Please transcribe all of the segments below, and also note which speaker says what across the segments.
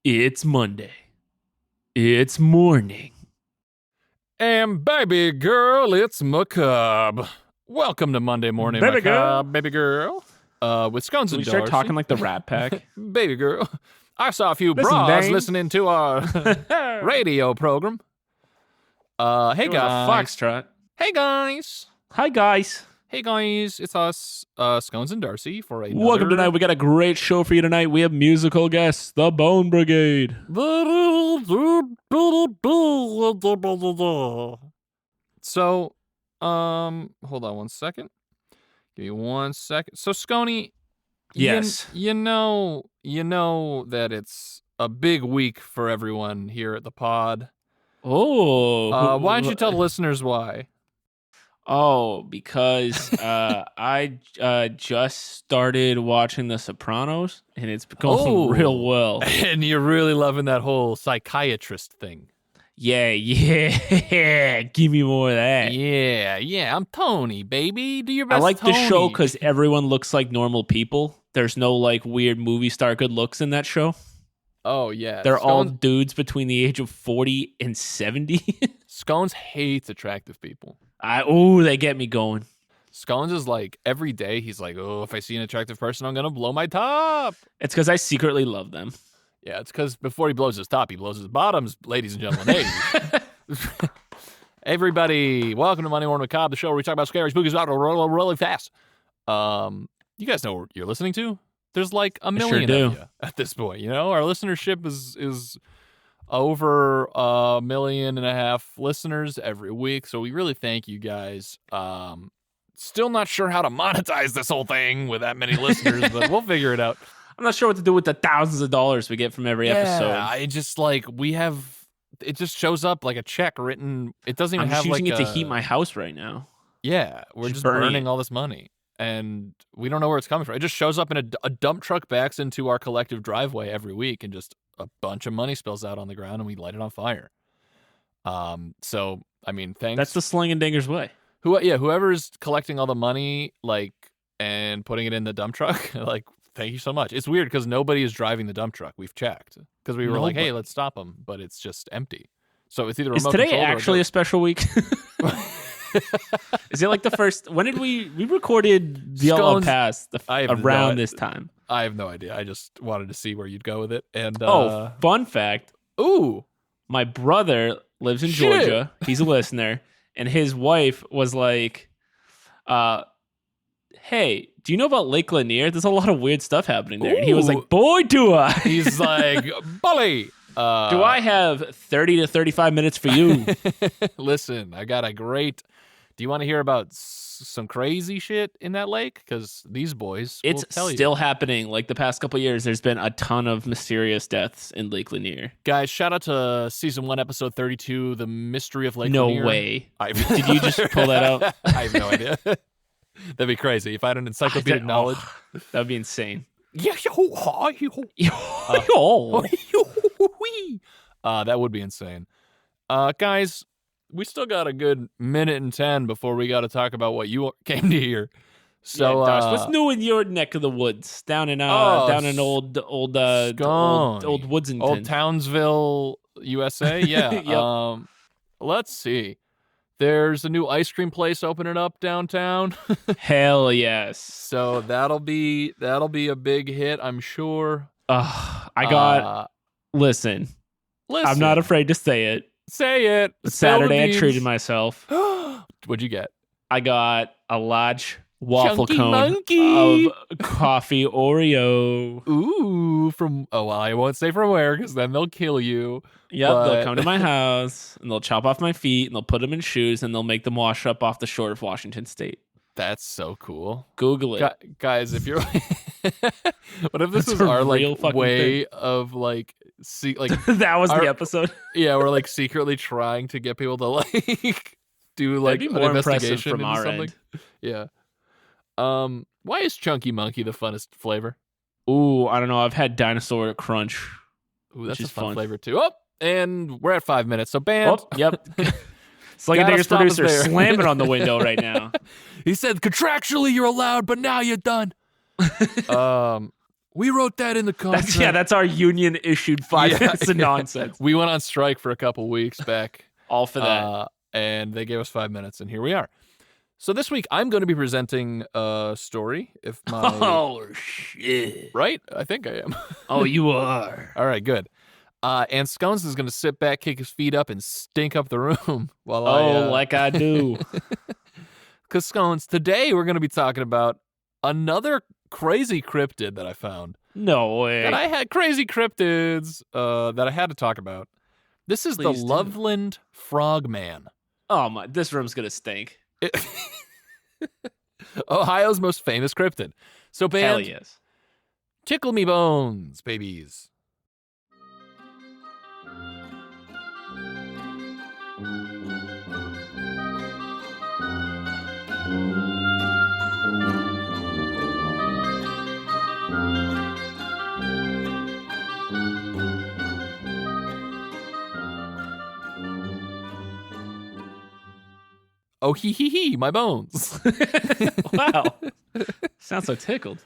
Speaker 1: It's Monday. It's morning.
Speaker 2: And baby girl, it's macabre. Welcome to Monday Morning
Speaker 1: Baby
Speaker 2: Macabre,
Speaker 1: girl.
Speaker 2: baby girl. With Scones
Speaker 1: Can
Speaker 2: and
Speaker 1: we start
Speaker 2: Darcy.
Speaker 1: talking like the Rat Pack?
Speaker 2: Baby girl. I saw a few
Speaker 1: Listen,
Speaker 2: bras
Speaker 1: Dane.
Speaker 2: listening to our radio program. Hey
Speaker 1: Doing the
Speaker 2: guys.
Speaker 1: Foxtrot.
Speaker 2: Hey guys.
Speaker 1: Hi, guys.
Speaker 2: Hey guys. It's us, Scones and Darcy for another...
Speaker 1: Welcome tonight. We got a great show for you tonight. We have musical guests, the Bone Brigade.
Speaker 2: So, hold on one second. Give me 1 second. So, Scony,
Speaker 1: Yes.
Speaker 2: you know that it's a big week for everyone here at the pod.
Speaker 1: Oh.
Speaker 2: Why don't you tell the listeners why?
Speaker 1: Oh, because I just started watching The Sopranos, and it's going real well.
Speaker 2: And you're really loving that whole psychiatrist thing.
Speaker 1: Yeah. Give me more of that.
Speaker 2: Yeah. I'm Tony, baby. Do your best,
Speaker 1: I like
Speaker 2: Tony.
Speaker 1: the show because everyone looks like normal people. There's no like weird movie star good looks in that show.
Speaker 2: Oh, yeah.
Speaker 1: They're all dudes between the age of 40 and 70.
Speaker 2: Scones hates attractive people.
Speaker 1: They get me going.
Speaker 2: Scones is like, every day he's like, oh, if I see an attractive person, I'm going to blow my top.
Speaker 1: It's because I secretly love them.
Speaker 2: Yeah, it's because before he blows his top, he blows his bottoms, ladies and gentlemen. Hey. Everybody, welcome to Monday Morning Macabre, the show where we talk about scary spooky stuff really fast. You guys know what you're listening to? There's like a million of you at this point, you know? Our listenership is over 1.5 million listeners every week, so we really thank you guys. Still not sure how to monetize this whole thing with that many listeners, but we'll figure it out.
Speaker 1: I'm not sure what to do with the thousands of dollars we get from every episode.
Speaker 2: I just like it just shows up like a check written. It doesn't even
Speaker 1: I'm
Speaker 2: have
Speaker 1: just using
Speaker 2: like
Speaker 1: it to heat my house right now.
Speaker 2: Yeah, we're just burning all this money, and we don't know where it's coming from. It just shows up in a dump truck backs into our collective driveway every week, and just a bunch of money spills out on the ground, and we light it on fire. So I mean, thanks.
Speaker 1: That's the Sling and Dingers way.
Speaker 2: Whoever's collecting all the money, like, and putting it in the dump truck, like, thank you so much. It's weird because nobody is driving the dump truck. We've checked because we were like, hey, let's stop them, but it's just empty. So it's either remote controlled.
Speaker 1: Is today actually a special week? Is it like the first? When did we recorded the Outlaw Pass around this time?
Speaker 2: I have no idea. I just wanted to see where you'd go with it. And
Speaker 1: fun fact.
Speaker 2: Ooh,
Speaker 1: my brother lives in Georgia. He's a listener, and his wife was like, hey, do you know about Lake Lanier? There's a lot of weird stuff happening there. And he was like, boy, do I.
Speaker 2: He's like, bully.
Speaker 1: Do I have 30 to 35 minutes for you?
Speaker 2: Listen, I got a great... Do you want to hear about some crazy shit in that lake? Because these boys will tell you.
Speaker 1: It's still happening. Like the past couple of years, there's been a ton of mysterious deaths in Lake Lanier.
Speaker 2: Guys, shout out to Season 1, Episode 32, The Mystery of Lake Lanier.
Speaker 1: No way. Did you just pull that out?
Speaker 2: I have no idea. That'd be crazy. If I had an encyclopedic knowledge.
Speaker 1: That'd be insane.
Speaker 2: That would be insane. Guys, we still got a good minute and 10 before we got to talk about what you came to hear. So,
Speaker 1: what's new in your neck of the woods down in old Woodsington,
Speaker 2: old Townsville, USA? Yeah.
Speaker 1: Yep.
Speaker 2: Let's see. There's a new ice cream place opening up downtown.
Speaker 1: Hell yes.
Speaker 2: So that'll be a big hit, I'm sure.
Speaker 1: Listen. I'm not afraid to say it.
Speaker 2: Say it.
Speaker 1: Saturday I treated myself.
Speaker 2: What'd you get?
Speaker 1: I got a large waffle
Speaker 2: Chunky
Speaker 1: cone
Speaker 2: monkey.
Speaker 1: of coffee Oreo.
Speaker 2: Ooh, I won't say from where because then they'll kill you.
Speaker 1: Yep, they'll come to my house and they'll chop off my feet and they'll put them in shoes and they'll make them wash up off the shore of Washington State.
Speaker 2: That's so cool.
Speaker 1: Google it.
Speaker 2: Guys, if you're what if this is our like way of like
Speaker 1: that was the episode?
Speaker 2: Yeah, we're like secretly trying to get people to like do like
Speaker 1: an
Speaker 2: more investigation
Speaker 1: from our
Speaker 2: something.
Speaker 1: End.
Speaker 2: Yeah. Why is Chunky Monkey the funnest flavor?
Speaker 1: Ooh, I don't know. I've had Dinosaur Crunch.
Speaker 2: Ooh, that's a fun flavor too. Oh, and we're at 5 minutes. So band.
Speaker 1: Oh, yep. It's like a Dinger's producer slamming on the window right now.
Speaker 2: He said, contractually you're allowed, but now you're done. We wrote that in the contract.
Speaker 1: That's our union issued 5 minutes of nonsense.
Speaker 2: We went on strike for a couple weeks back.
Speaker 1: All for that.
Speaker 2: And they gave us 5 minutes, and here we are. So this week, I'm going to be presenting a story.
Speaker 1: Oh, shit.
Speaker 2: Right? I think I am.
Speaker 1: Oh, you are.
Speaker 2: All right, good. And Scones is going to sit back, kick his feet up, and stink up the room while
Speaker 1: like I do.
Speaker 2: Because Scones, today we're going to be talking about another crazy cryptid that I found.
Speaker 1: No way.
Speaker 2: And I had crazy cryptids that I had to talk about. This is the Loveland Frogman.
Speaker 1: Oh my! This room's gonna stink.
Speaker 2: Ohio's most famous cryptid. So, band,
Speaker 1: hell yes.
Speaker 2: Tickle me bones, babies. Oh, hee, my bones.
Speaker 1: Wow. Sounds so tickled.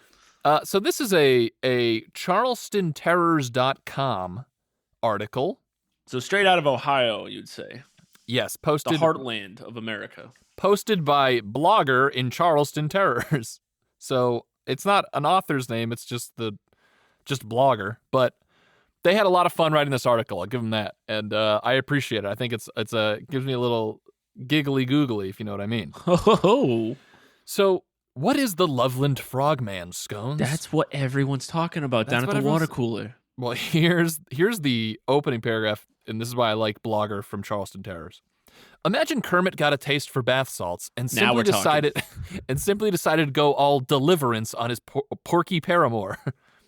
Speaker 2: So this is a charlestonterrors.com article.
Speaker 1: So straight out of Ohio, you'd say.
Speaker 2: Yes, posted.
Speaker 1: The heartland of America.
Speaker 2: Posted by blogger in Charleston Terrors. So it's not an author's name, it's just blogger. But they had a lot of fun writing this article, I'll give them that. And I appreciate it. I think it gives me a little giggly googly, if you know what I mean.
Speaker 1: Oh.
Speaker 2: So, what is the Loveland Frogman, Scones?
Speaker 1: That's what everyone's talking about down at the water cooler.
Speaker 2: Well, here's the opening paragraph, and this is why I like blogger from Charleston Terrors. Imagine Kermit got a taste for bath salts and simply decided to go all Deliverance on his Porky Paramore.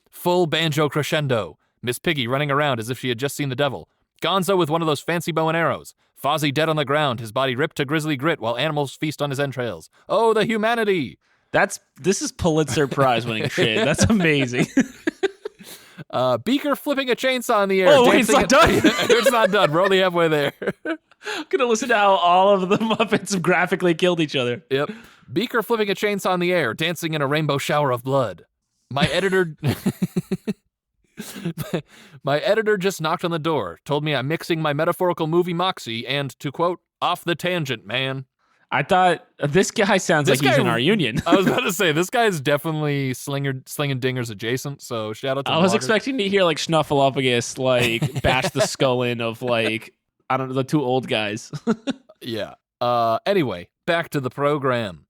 Speaker 2: Full banjo crescendo. Miss Piggy running around as if she had just seen the devil. Gonzo with one of those fancy bow and arrows. Fozzie dead on the ground, his body ripped to grisly grit while animals feast on his entrails. Oh, the humanity!
Speaker 1: This is Pulitzer Prize winning shit. That's amazing.
Speaker 2: Beaker flipping a chainsaw in the air.
Speaker 1: Oh, wait, it's not done.
Speaker 2: It's not done. We're only halfway there.
Speaker 1: I'm gonna listen to how all of the Muppets graphically killed each other.
Speaker 2: Yep. Beaker flipping a chainsaw in the air, dancing in a rainbow shower of blood. My editor just knocked on the door, told me I'm mixing my metaphorical movie Moxie and, to quote, off the tangent, man.
Speaker 1: I thought, this guy sounds like he's in our union.
Speaker 2: I was about to say, this guy is definitely slinging dingers adjacent, so shout out to
Speaker 1: I was expecting to hear, like, Snuffleupagus, like, bash the skull in of, like, I don't know, the two old guys.
Speaker 2: Yeah. Anyway, back to the program.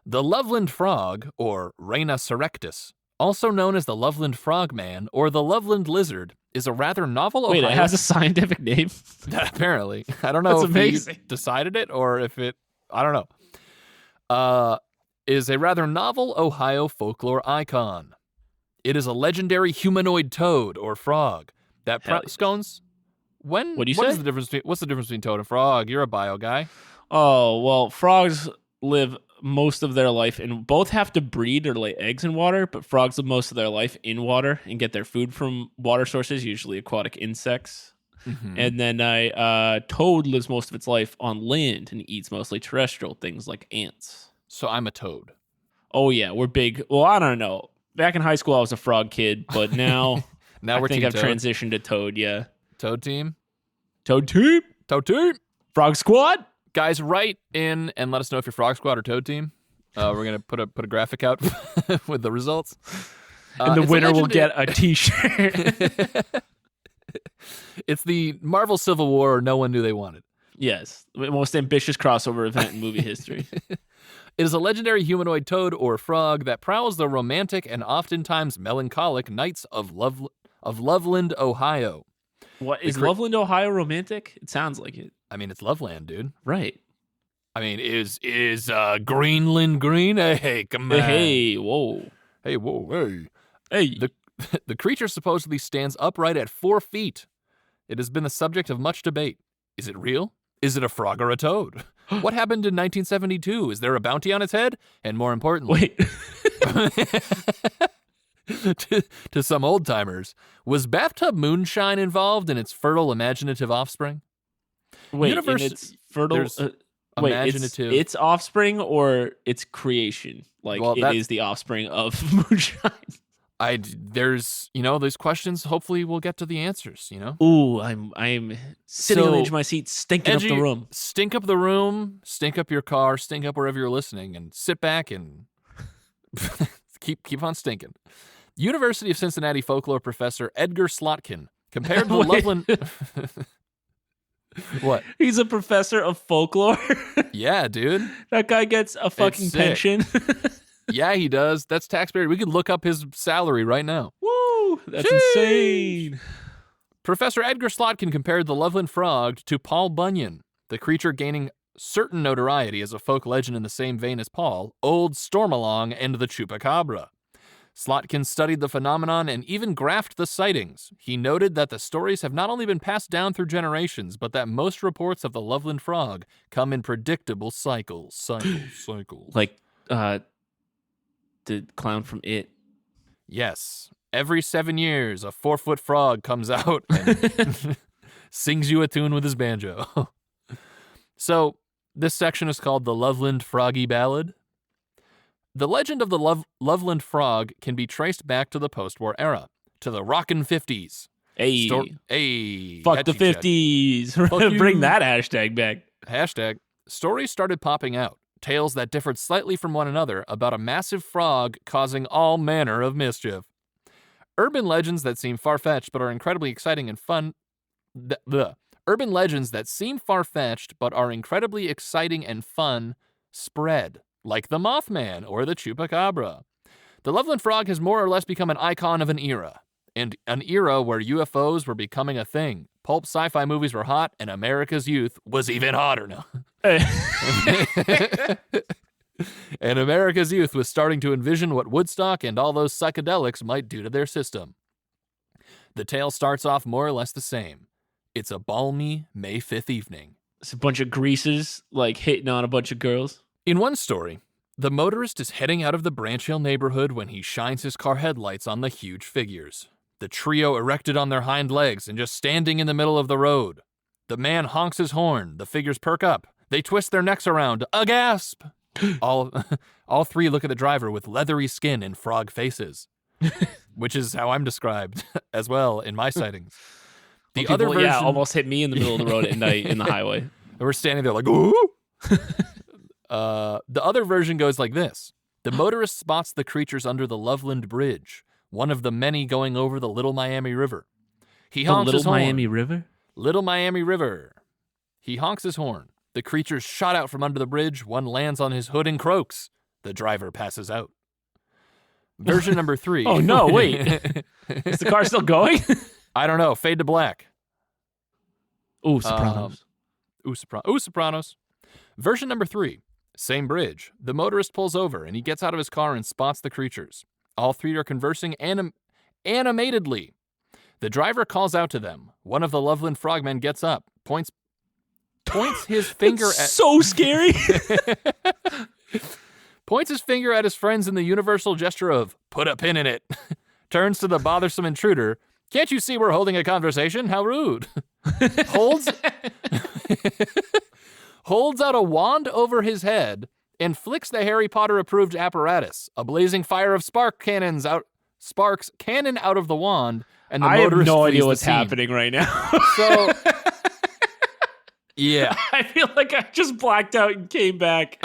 Speaker 2: The Loveland Frog, or Rhinocerectus, also known as the Loveland Frogman or the Loveland Lizard, is a rather novel Ohio...
Speaker 1: Wait, it has a scientific name?
Speaker 2: Apparently. I don't know if he decided it or if it... I don't know. Is a rather novel Ohio folklore icon. It is a legendary humanoid toad or frog that... Scones? What's the difference between toad and frog? You're a bio guy.
Speaker 1: Oh, well, frogs live most of their life and both have to breed or lay eggs in water, but frogs live most of their life in water and get their food from water sources, usually aquatic insects. Mm-hmm. And then a toad lives most of its life on land and eats mostly terrestrial things like ants.
Speaker 2: So I'm a toad.
Speaker 1: Oh yeah, we're big. Well, I don't know. Back in high school, I was a frog kid, but now
Speaker 2: I
Speaker 1: think I've transitioned to toad. Yeah,
Speaker 2: toad team,
Speaker 1: toad team, frog squad.
Speaker 2: Guys, write in and let us know if you're Frog Squad or Toad Team. We're gonna put a graphic out with the results,
Speaker 1: and the winner will get a T-shirt.
Speaker 2: It's the Marvel Civil War no one knew they wanted.
Speaker 1: Yes, the most ambitious crossover event in movie history.
Speaker 2: It is a legendary humanoid toad or frog that prowls the romantic and oftentimes melancholic nights of Loveland, Ohio.
Speaker 1: What is Loveland, Ohio romantic? It sounds like it.
Speaker 2: I mean, it's Loveland, dude.
Speaker 1: Right.
Speaker 2: I mean, is Greenland green? Hey, come on.
Speaker 1: Hey, whoa.
Speaker 2: Hey, whoa,
Speaker 1: hey.
Speaker 2: Hey. The creature supposedly stands upright at 4 feet. It has been the subject of much debate. Is it real? Is it a frog or a toad? What happened in 1972? Is there a bounty on its head? And more importantly...
Speaker 1: Wait.
Speaker 2: to some old-timers, was bathtub moonshine involved in its fertile, imaginative offspring?
Speaker 1: Wait, it's fertile... imaginative... It's offspring or its creation? Like, it is the offspring of moonshine?
Speaker 2: There's, these questions, hopefully we'll get to the answers,
Speaker 1: Ooh, I'm sitting on the edge of my seat, stinking up the room.
Speaker 2: Stink up the room, stink up your car, stink up wherever you're listening, and sit back and keep on stinking. University of Cincinnati folklore professor Edgar Slotkin compared the Loveland... What?
Speaker 1: He's a professor of folklore?
Speaker 2: Yeah, dude.
Speaker 1: That guy gets a fucking pension.
Speaker 2: Yeah, he does. That's taxpayer. We could look up his salary right now.
Speaker 1: Woo! That's insane.
Speaker 2: Professor Edgar Slotkin compared the Loveland frog to Paul Bunyan, the creature gaining certain notoriety as a folk legend in the same vein as Paul, Old Stormalong, and the Chupacabra. Slotkin studied the phenomenon and even graphed the sightings. He noted that the stories have not only been passed down through generations, but that most reports of the Loveland frog come in predictable cycles.
Speaker 1: Like, the clown from It.
Speaker 2: Yes. Every 7 years, a 4-foot frog comes out and sings you a tune with his banjo. So, this section is called the Loveland Froggy Ballad. The legend of the Loveland frog can be traced back to the post-war era, to the rockin' 50s.
Speaker 1: Hey. Fuck the 50s. Bring that hashtag back.
Speaker 2: Hashtag. Stories started popping out. Tales that differed slightly from one another about a massive frog causing all manner of mischief. Urban legends that seem far-fetched but are incredibly exciting and fun. Urban legends that seem far-fetched but are incredibly exciting and fun spread, like the Mothman or the Chupacabra. The Loveland frog has more or less become an icon of an era, and an era where UFOs were becoming a thing. Pulp sci-fi movies were hot, and America's youth was even hotter now. And America's youth was starting to envision what Woodstock and all those psychedelics might do to their system. The tale starts off more or less the same. It's a balmy May 5th evening.
Speaker 1: It's a bunch of greasers, hitting on a bunch of girls.
Speaker 2: In one story, the motorist is heading out of the Branch Hill neighborhood when he shines his car headlights on the huge figures. The trio erected on their hind legs and just standing in the middle of the road. The man honks his horn. The figures perk up. They twist their necks around. A gasp! All three look at the driver with leathery skin and frog faces, which is how I'm described as well in my sightings. The other version,
Speaker 1: almost hit me in the middle of the road at night in the highway. And
Speaker 2: we're standing there like, ooh! The other version goes like this. The motorist spots the creatures under the Loveland Bridge, one of the many going over the Little Miami River. He honks his horn.
Speaker 1: Miami River?
Speaker 2: Little Miami River. He honks his horn. The creatures shot out from under the bridge. One lands on his hood and croaks. The driver passes out. Version number 3.
Speaker 1: Oh, no, wait. Is the car still going?
Speaker 2: I don't know. Fade to black.
Speaker 1: Ooh, Sopranos.
Speaker 2: Sopranos. Version number 3. Same bridge. The motorist pulls over, and he gets out of his car and spots the creatures. All three are conversing animatedly. The driver calls out to them. One of the Loveland frogmen gets up, points his finger at...
Speaker 1: so scary!
Speaker 2: Points his finger at his friends in the universal gesture of, put a pin in it. Turns to the bothersome intruder. Can't you see we're holding a conversation? How rude. Holds out a wand over his head and flicks the Harry Potter-approved apparatus. A blazing fire of sparks cannon out of the wand, and the motorist
Speaker 1: have no
Speaker 2: flees
Speaker 1: idea
Speaker 2: the
Speaker 1: what's
Speaker 2: scene.
Speaker 1: happening right now.
Speaker 2: So, yeah.
Speaker 1: I feel like I just blacked out and came back.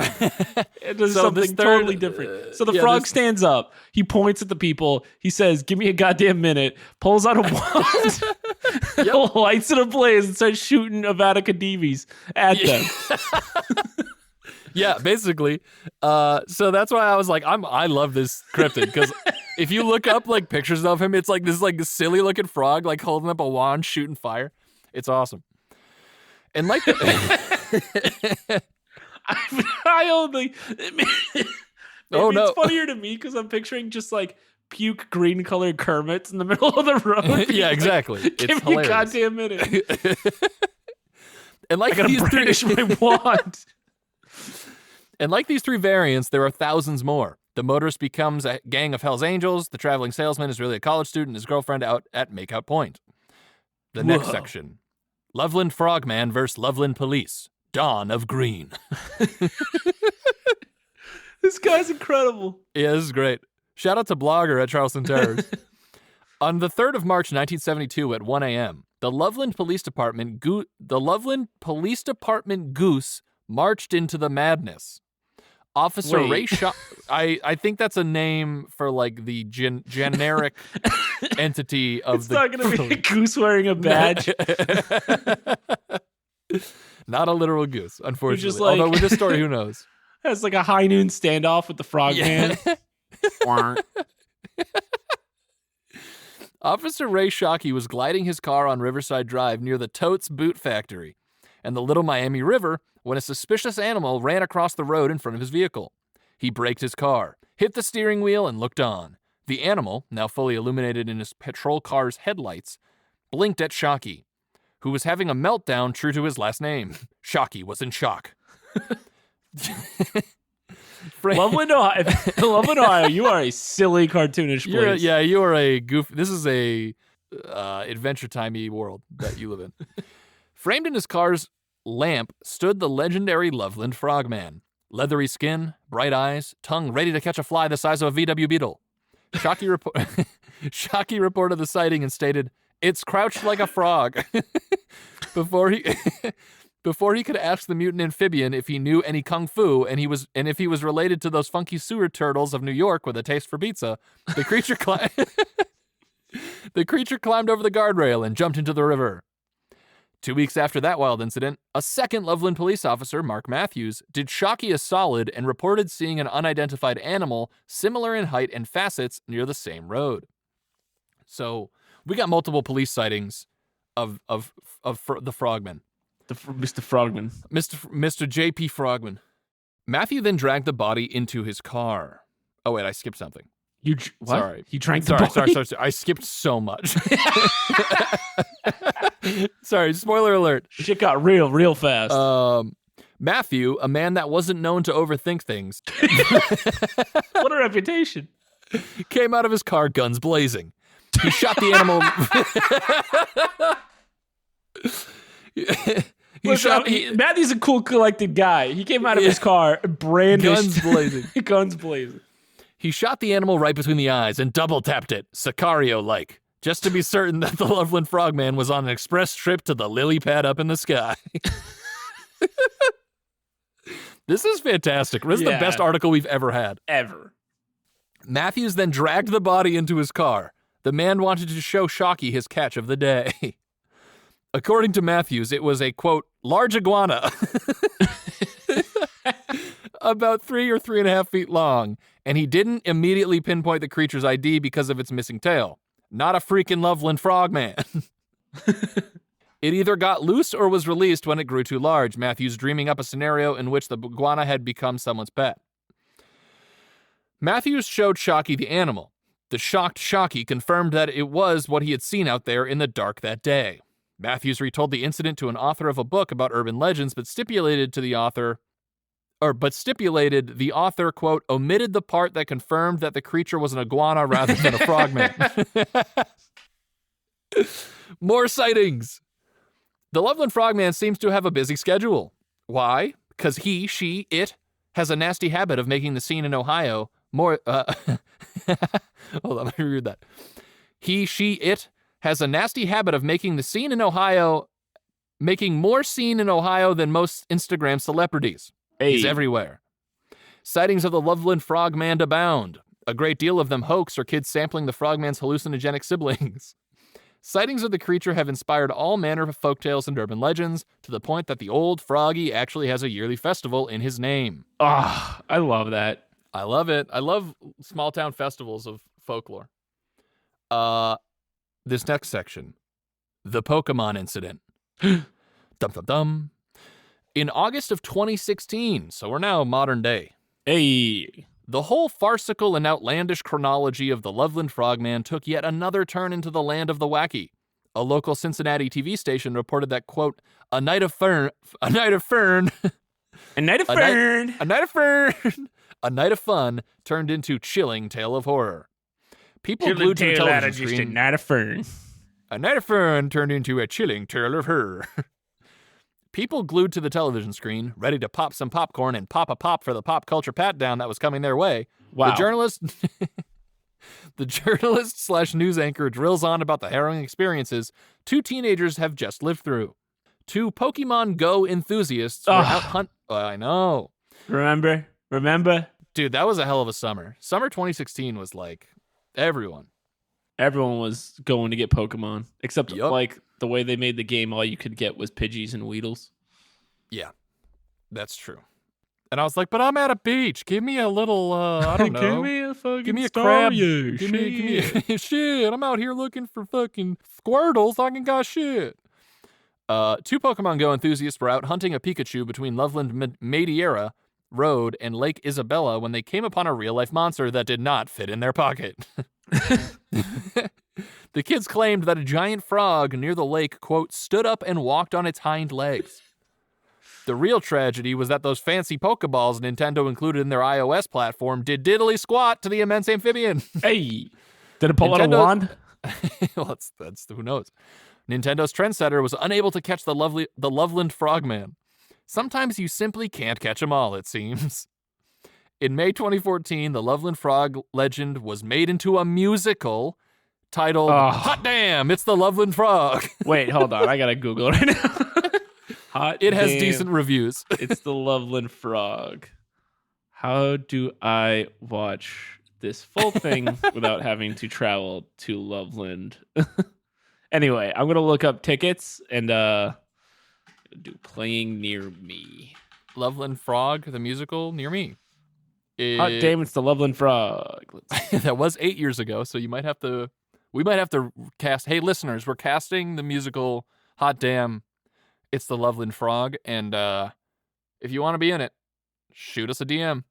Speaker 1: It does something totally different. So the frog stands up. He points at the people. He says, give me a goddamn minute. Pulls out a wand. Lights it ablaze and starts shooting Avada Kedavras at them.
Speaker 2: Yeah, basically. So that's why I was like, I love this cryptid, because if you look up pictures of him, it's this silly looking frog holding up a wand shooting fire. It's awesome. And
Speaker 1: it's funnier to me because I'm picturing just puke green colored Kermits in the middle of the road.
Speaker 2: Yeah, exactly.
Speaker 1: Give me a goddamn minute.
Speaker 2: And
Speaker 1: I gotta brandish my wand.
Speaker 2: And like these three variants, there are thousands more. The motorist becomes a gang of Hell's Angels. The traveling salesman is really a college student, his girlfriend out at Makeout Point. The next section. Loveland Frogman vs. Loveland Police. Dawn of Green.
Speaker 1: This guy's incredible.
Speaker 2: Yeah, this is great. Shout out to Blogger at Charleston Terrors. On the 3rd of March, 1972 at 1 a.m., the Loveland Police Department goose marched into the madness. Officer Ray Shockey. I think that's a name for like the generic entity of
Speaker 1: it's not going to be a goose wearing a badge.
Speaker 2: Not a literal goose, unfortunately.
Speaker 1: Just like,
Speaker 2: although with this story, who knows?
Speaker 1: It's like a high noon standoff with the Frogman. Yeah.
Speaker 2: Officer Ray Shockey was gliding his car on Riverside Drive near the Totes Boot Factory and the Little Miami River when a suspicious animal ran across the road in front of his vehicle. He braked his car, hit the steering wheel, and looked on. The animal, now fully illuminated in his patrol car's headlights, blinked at Shockey, who was having a meltdown true to his last name. Shockey was in shock.
Speaker 1: Loveland, Ohio, you are a silly, cartoonish place.
Speaker 2: You are a goof. This is a Adventure Time-y world that you live in. Framed in his car's lamp stood the legendary Loveland Frogman. Leathery skin, bright eyes, tongue ready to catch a fly the size of a VW Beetle. Shockey reported the sighting and stated, "It's crouched like a frog." Before he could ask the mutant amphibian if he knew any kung fu and if he was related to those funky sewer turtles of New York with a taste for pizza, the creature climbed over the guardrail and jumped into the river. 2 weeks after that wild incident, a second Loveland police officer, Mark Matthews, did Shockey a solid and reported seeing an unidentified animal similar in height and facets near the same road. So we got multiple police sightings of the Frogman.
Speaker 1: Mr. Frogman.
Speaker 2: Mr. J.P. Frogman. Matthew then dragged the body into his car. Oh, wait, I skipped something.
Speaker 1: What?
Speaker 2: Sorry.
Speaker 1: He drank the body?
Speaker 2: Sorry. I skipped so much. Sorry, spoiler alert.
Speaker 1: Shit got real fast.
Speaker 2: Matthew, a man that wasn't known to overthink things.
Speaker 1: What a reputation.
Speaker 2: Came out of his car, guns blazing. He shot the animal...
Speaker 1: Matthew's a cool, collected guy. He came out of his car, brandished.
Speaker 2: Guns blazing. He shot the animal right between the eyes and double-tapped it, Sicario-like, just to be certain that the Loveland Frogman was on an express trip to the lily pad up in the sky. This is fantastic. This is the best article we've ever had.
Speaker 1: Ever.
Speaker 2: Matthews then dragged the body into his car. The man wanted to show Shockey his catch of the day. According to Matthews, it was a, quote, large iguana. About 3 or 3.5 feet long, and he didn't immediately pinpoint the creature's ID because of its missing tail. Not a freaking Loveland Frogman. It either got loose or was released when it grew too large, Matthews dreaming up a scenario in which the iguana had become someone's pet. Matthews showed Shockey the animal. The shocked Shockey confirmed that it was what he had seen out there in the dark that day. Matthews retold the incident to an author of a book about urban legends, but stipulated the author, quote, omitted the part that confirmed that the creature was an iguana rather than a frogman. More sightings. The Loveland Frogman seems to have a busy schedule. It has a nasty habit of making the scene in Ohio more, hold on, let me read that. It has a nasty habit of making the scene in Ohio, making more scene in Ohio than most Instagram celebrities.
Speaker 1: Hey.
Speaker 2: He's everywhere. Sightings of the Loveland Frogman abound. A great deal of them hoax or kids sampling the Frogman's hallucinogenic siblings. Sightings of the creature have inspired all manner of folktales and urban legends, to the point that the old Froggy actually has a yearly festival in his name.
Speaker 1: Ah, I love that.
Speaker 2: I love it. I love small town festivals of folklore. This next section, the Pokemon incident. Dum dum dum. In August of 2016, so we're now modern day.
Speaker 1: Hey.
Speaker 2: The whole farcical and outlandish chronology of the Loveland Frogman took yet another turn into the land of the wacky. A local Cincinnati TV station reported that, quote, a night of fun turned into chilling tale of horror. People glued to the television screen.
Speaker 1: A night of fern.
Speaker 2: A night of fern turned into a chilling tale of horror. People glued to the television screen, ready to pop some popcorn and pop a pop for the pop culture pat down that was coming their way.
Speaker 1: Wow.
Speaker 2: The journalist The journalist/news anchor drills on about the harrowing experiences 2 teenagers have just lived through. 2 Pokemon Go enthusiasts were out hunt. I know.
Speaker 1: Remember?
Speaker 2: Dude, that was a hell of a summer. Summer 2016 was like everyone.
Speaker 1: Everyone was going to get Pokemon, except like the way they made the game, all you could get was Pidgeys and Weedles.
Speaker 2: Yeah, that's true. And I was like, but I'm at a beach. Give me a little, I don't know.
Speaker 1: Give me a
Speaker 2: crab.
Speaker 1: Give
Speaker 2: me shit. I'm out here looking for fucking Squirtles. I can got shit. 2 Pokemon Go enthusiasts were out hunting a Pikachu between Loveland Madeira Road and Lake Isabella when they came upon a real-life monster that did not fit in their pocket. The kids claimed that a giant frog near the lake, quote, stood up and walked on its hind legs. The real tragedy was that those fancy Pokeballs Nintendo included in their iOS platform did diddly squat to the immense amphibian.
Speaker 1: Hey, did it pull out a wand?
Speaker 2: Well, that's who knows. Nintendo's trendsetter was unable to catch the Loveland Frogman. Sometimes you simply can't catch them all, it seems. In May 2014, the Loveland Frog legend was made into a musical titled Hot Damn, It's the Loveland Frog.
Speaker 1: Wait, hold on. I gotta Google it right now.
Speaker 2: It has decent reviews.
Speaker 1: It's the Loveland Frog. How do I watch this full thing without having to travel to Loveland? Anyway, I'm gonna look up tickets and do playing near me.
Speaker 2: Loveland Frog, the musical, near me.
Speaker 1: Hot damn, it's the Loveland Frog.
Speaker 2: That was 8 years ago, so we might have to cast. Hey, listeners, we're casting the musical Hot Damn, It's the Loveland Frog, and if you want to be in it, shoot us a DM.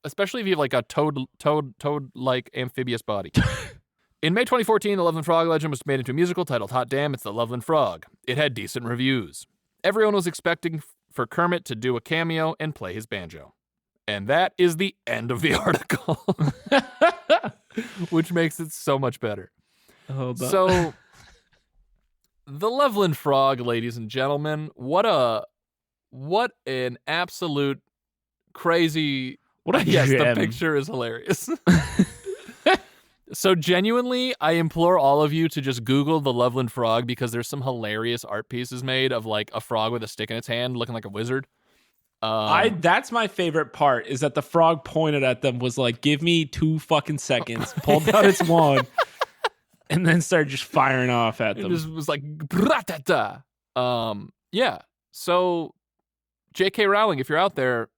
Speaker 2: Especially if you have like a toad-like amphibious body. In May 2014, the Loveland Frog legend was made into a musical titled Hot Damn, It's the Loveland Frog. It had decent reviews. Everyone was expecting for Kermit to do a cameo and play his banjo. And that is the end of the article. Which makes it so much better. So, the Loveland Frog, ladies and gentlemen, what an absolute crazy... Yes, the picture is hilarious. So genuinely, I implore all of you to just Google the Loveland Frog because there's some hilarious art pieces made of like a frog with a stick in its hand looking like a wizard.
Speaker 1: That's my favorite part is that the frog pointed at them was like, give me 2 fucking seconds, pulled out its wand, and then started just firing off at them.
Speaker 2: It just was like, bratata. Yeah. So, J.K. Rowling, if you're out there,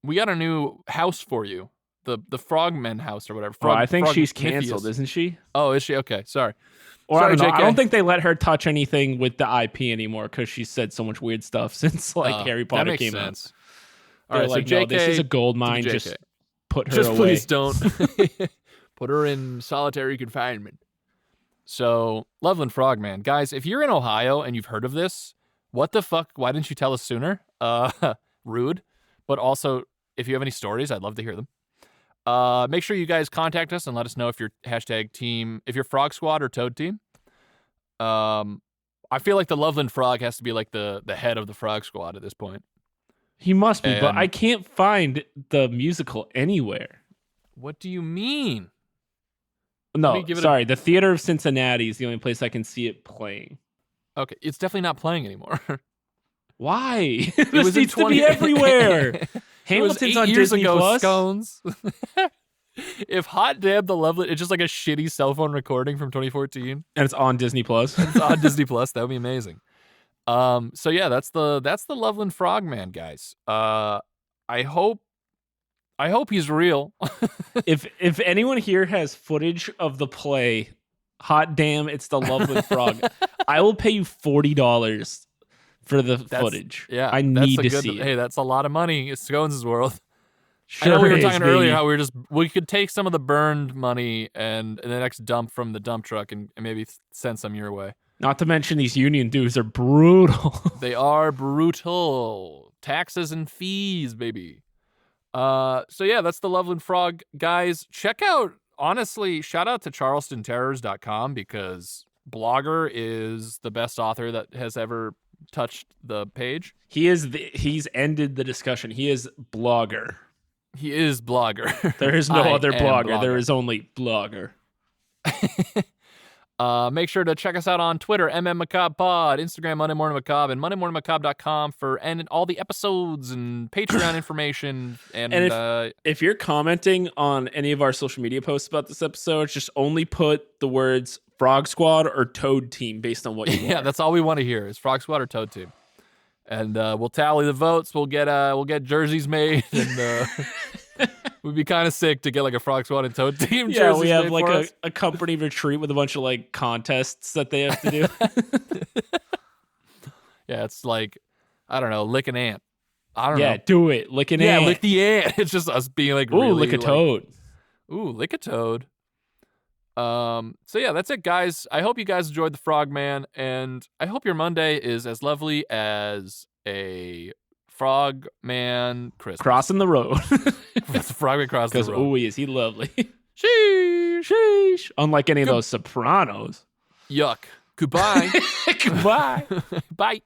Speaker 2: we got a new house for you. The Frogman house or whatever.
Speaker 1: I think she's canceled, isn't she?
Speaker 2: Oh, is she? Okay, sorry.
Speaker 1: Or
Speaker 2: sorry,
Speaker 1: I don't think they let her touch anything with the IP anymore because she said so much weird stuff since Harry Potter came out. All right,
Speaker 2: like,
Speaker 1: so JK, no, this is a gold mine. Just put her away.
Speaker 2: Please don't. Put her in solitary confinement. So, Loveland Frogman. Guys, if you're in Ohio and you've heard of this, what the fuck? Why didn't you tell us sooner? Rude. But also, if you have any stories, I'd love to hear them. Make sure you guys contact us and let us know if you're if you're Frog Squad or Toad Team. I feel like the Loveland Frog has to be like the head of the Frog Squad at this point.
Speaker 1: He must be, but I can't find the musical anywhere.
Speaker 2: What do you mean?
Speaker 1: No, sorry. The Theater of Cincinnati is the only place I can see it playing.
Speaker 2: Okay, it's definitely not playing anymore.
Speaker 1: Why? This needs to be everywhere. Hamilton's on Disney Plus.
Speaker 2: Scones. If Hot Damn the Loveland, it's just like a shitty cell phone recording from 2014,
Speaker 1: and it's on Disney Plus.
Speaker 2: It's on Disney Plus. That would be amazing. So yeah, that's the Loveland Frogman, guys. I hope he's real.
Speaker 1: If anyone here has footage of the play, Hot Damn, It's the Loveland Frog, I will pay you $40 for the footage.
Speaker 2: Yeah,
Speaker 1: I need to see it.
Speaker 2: Hey, that's a lot of money. It's Scones' world.
Speaker 1: Sure,
Speaker 2: I know we were talking earlier how we could take some of the burned money and the next dump from the dump truck and maybe send some your way.
Speaker 1: Not to mention these union dues are brutal.
Speaker 2: They are brutal. Taxes and fees, baby. So yeah, that's the Loveland Frog. Guys, check out, honestly, shout out to charlestonterrors.com because Blogger is the best author that has ever touched the page.
Speaker 1: He's ended the discussion. He is Blogger.
Speaker 2: He is blogger.
Speaker 1: There is no other blogger.
Speaker 2: Blogger.
Speaker 1: There is only blogger.
Speaker 2: Make sure to check us out on Twitter, MMMacabrePod, Instagram, Monday Morning Macabre, and MondayMorningMacabre.com for all the episodes and Patreon information. And
Speaker 1: if you're commenting on any of our social media posts about this episode, just only put the words Frog Squad or Toad Team based on what you want.
Speaker 2: Yeah, that's all we want to hear is Frog Squad or Toad Team. And we'll tally the votes. We'll get jerseys made, and we'd be kind of sick to get like a Frog Squad and Toad Team.
Speaker 1: Yeah, we have like a company retreat with a bunch of like contests that they have to do.
Speaker 2: Yeah, it's like, I don't know, lick an ant. I don't know.
Speaker 1: Yeah, do it. Lick an ant.
Speaker 2: Yeah, lick the ant. It's just us being like,
Speaker 1: ooh,
Speaker 2: really,
Speaker 1: lick a toad.
Speaker 2: Ooh, lick a toad. So yeah, that's it, guys. I hope you guys enjoyed the Frogman, and I hope your Monday is as lovely as a Frogman Christmas.
Speaker 1: Crossing the road.
Speaker 2: That's a Frogman crossing the road.
Speaker 1: Because, ooh, is he lovely.
Speaker 2: Sheesh.
Speaker 1: Sheesh. Unlike any of those Sopranos.
Speaker 2: Yuck. Goodbye.
Speaker 1: Goodbye.
Speaker 2: Bye.